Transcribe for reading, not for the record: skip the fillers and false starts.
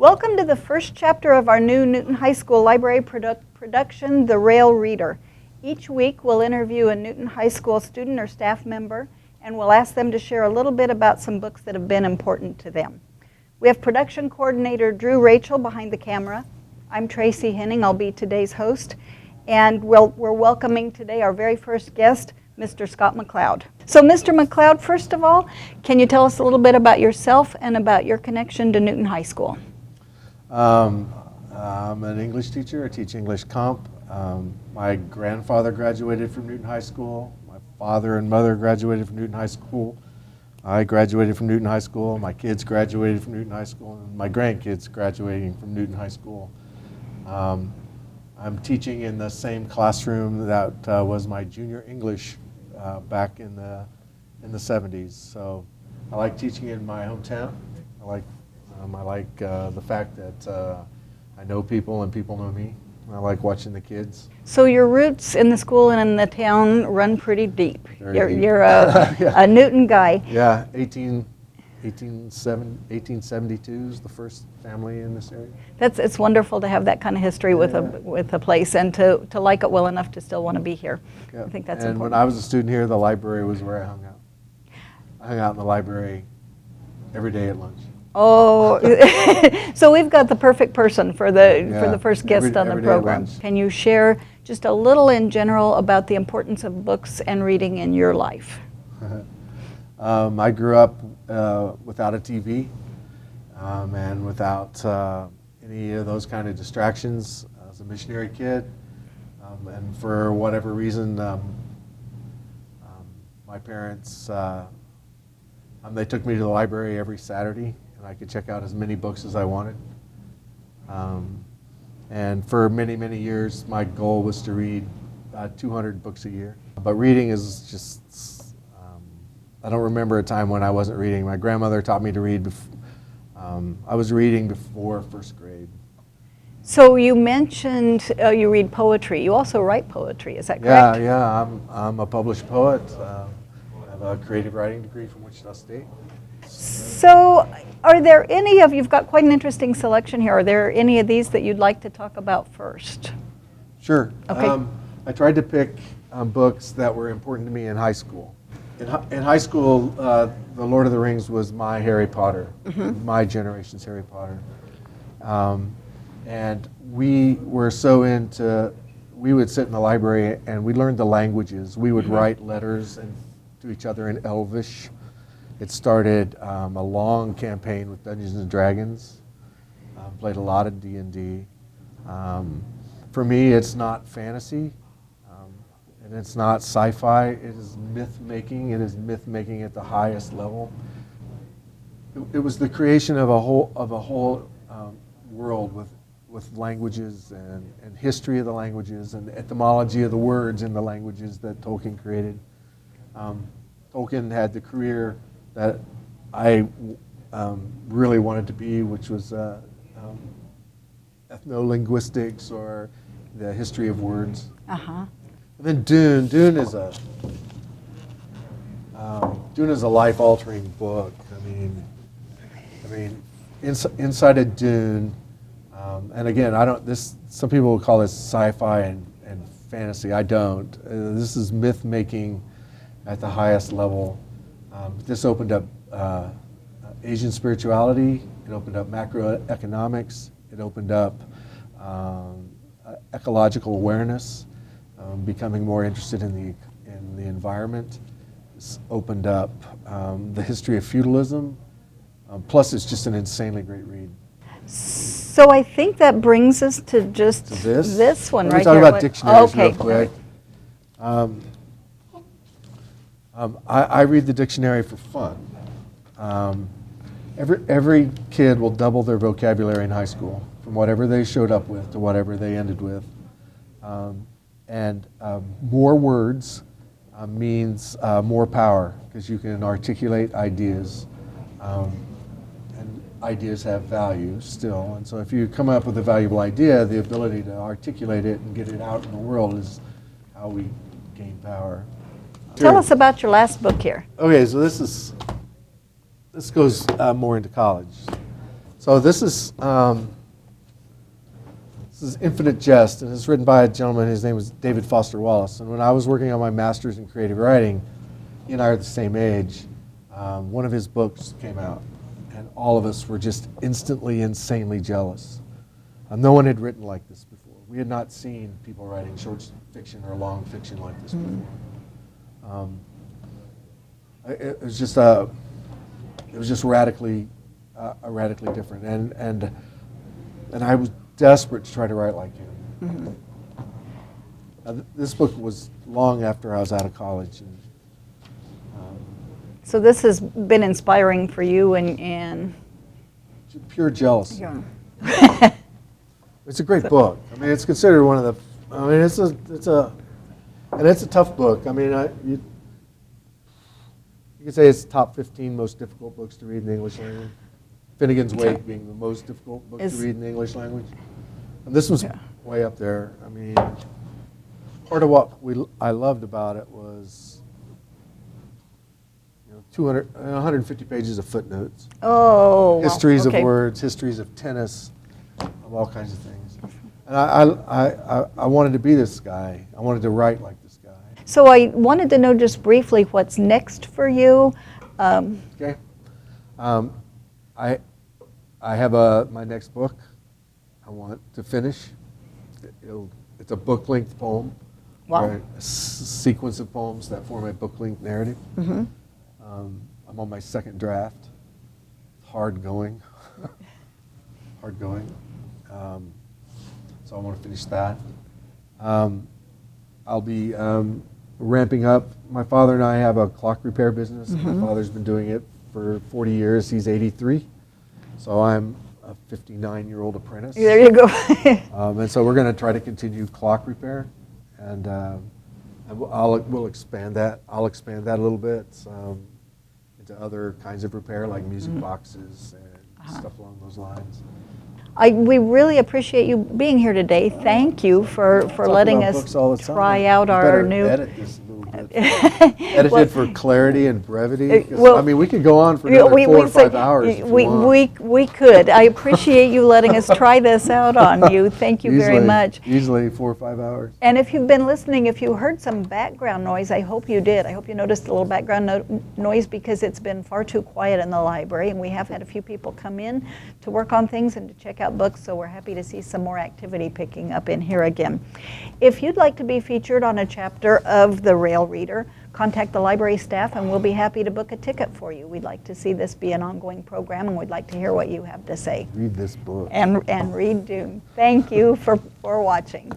Welcome to the first chapter of our new Newton High School Library production, The Railreader. Each week we'll interview a Newton High School student or staff member, and we'll ask them to share a little bit about some books that have been important to them. We have production coordinator Drew Rachel behind the camera. I'm Traci Henning, I'll be today's host, and we're welcoming today our very first guest, Mr. Scott McCloud. So Mr. McCloud, first of all, can you tell us a little bit about yourself and about your connection to Newton High School? I'm an English teacher. I teach English comp. My grandfather graduated from Newton High School. My father and mother graduated from Newton High School. I graduated from Newton High School. My kids graduated from Newton High School. And my grandkids graduating from Newton High School. I'm teaching in the same classroom that was my junior English back in the 70s. So I like teaching in my hometown. I like the fact that I know people and people know me. I like watching the kids. So your roots in the school and in the town run pretty deep. Very deep. You're a Newton guy. Yeah, 1872 is the first family in this area. It's wonderful to have that kind of history with a place and to like it well enough to still want to be here. Yeah. I think that's and important. When I was a student here, the library was where I hung out. I hung out in the library every day at lunch. Oh, so we've got the perfect person for the first guest on the program. Can you share just a little in general about the importance of books and reading in your life? I grew up without a TV and without any of those kind of distractions. I was a missionary kid, and for whatever reason, my parents, they took me to the library every Saturday, and I could check out as many books as I wanted. And for many, many years, my goal was to read 200 books a year. But reading is just, I don't remember a time when I wasn't reading. My grandmother taught me to read. I was reading before first grade. So you mentioned you read poetry. You also write poetry, is that correct? Yeah, I'm a published poet. I have a creative writing degree from Wichita State. So are there any of, you've got quite an interesting selection here, are there any of these that you'd like to talk about first? Sure. Okay. I tried to pick books that were important to me in high school. In high school, The Lord of the Rings was my Harry Potter, my generation's Harry Potter. And we were so into, we would sit in the library and we learned the languages. We would write letters to each other in Elvish. It started a long campaign with Dungeons and Dragons. Played a lot of D&D. For me, it's not fantasy, and it's not sci-fi. It is myth-making. It is myth-making at the highest level. It was the creation of a whole world with languages and history of the languages and etymology of the words in the languages that Tolkien created. Tolkien had the career that I really wanted to be, which was ethno-linguistics or the history of words. And then Dune is a life-altering book. I mean, inside of Dune, and again, some people would call this sci-fi and fantasy. I don't. This is myth-making at the highest level. This opened up Asian spirituality. It opened up macroeconomics. It opened up ecological awareness, becoming more interested in the environment. It's opened up the history of feudalism. Plus, it's just an insanely great read. So I think that brings us to just this one right here. Let me talk about dictionaries real quick. I read the dictionary for fun. Every kid will double their vocabulary in high school, from whatever they showed up with to whatever they ended with. And more words means more power, because you can articulate ideas. And ideas have value still. And so if you come up with a valuable idea, the ability to articulate it and get it out in the world is how we gain power. Tell us about your last book here. Okay, so this goes more into college. So this is Infinite Jest, and it's written by a gentleman. His name was David Foster Wallace. And when I was working on my master's in creative writing, he and I are the same age. One of his books came out, and all of us were just instantly, insanely jealous. No one had written like this before. We had not seen people writing short fiction or long fiction like this before. It was just radically different, and I was desperate to try to write like him. This book was long after I was out of college. And, so this has been inspiring for you, and pure jealousy. Yeah. It's a great book. I mean, it's considered one of the. I mean, it's a tough book. I mean, you could say it's top 15 most difficult books to read in the English language. Finnegan's Wake being the most difficult book to read in the English language. And this was way up there. I mean, part of what I loved about it was 150 pages of footnotes. Oh, wow. Histories Okay. of words, histories of tennis, of all kinds of things. And I wanted to be this guy. I wanted to write like this guy. So I wanted to know just briefly what's next for you. Okay. I have my next book I want to finish. It's a book-length poem. Wow. Or a sequence of poems that form a book-length narrative. Mm-hmm. I'm on my second draft. Hard going. So I want to finish that. I'll be ramping up. My father and I have a clock repair business. Mm-hmm. My father's been doing it for 40 years. He's 83. So I'm a 59-year-old apprentice. There you go. And so we're going to try to continue clock repair, and we'll expand that. I'll expand that a little bit into other kinds of repair, like music boxes and stuff along those lines. We really appreciate you being here today. Thank you for letting us try out our new. Edit this a little bit. Edit it for clarity and brevity. Well, I mean, we could go on for another 4 or 5 hours. If you want. We could. I appreciate you letting us try this out on you. Thank you very much. Easily 4 or 5 hours. And if you've been listening, if you heard some background noise, I hope you did. I hope you noticed a little background noise, because it's been far too quiet in the library, and we have had a few people come in to work on things and to check out books, so we're happy to see some more activity picking up in here again. If you'd like to be featured on a chapter of the Railreader, contact the library staff and we'll be happy to book a ticket for you. We'd like to see this be an ongoing program, and we'd like to hear what you have to say. Read this book. And read Dune. Thank you for watching.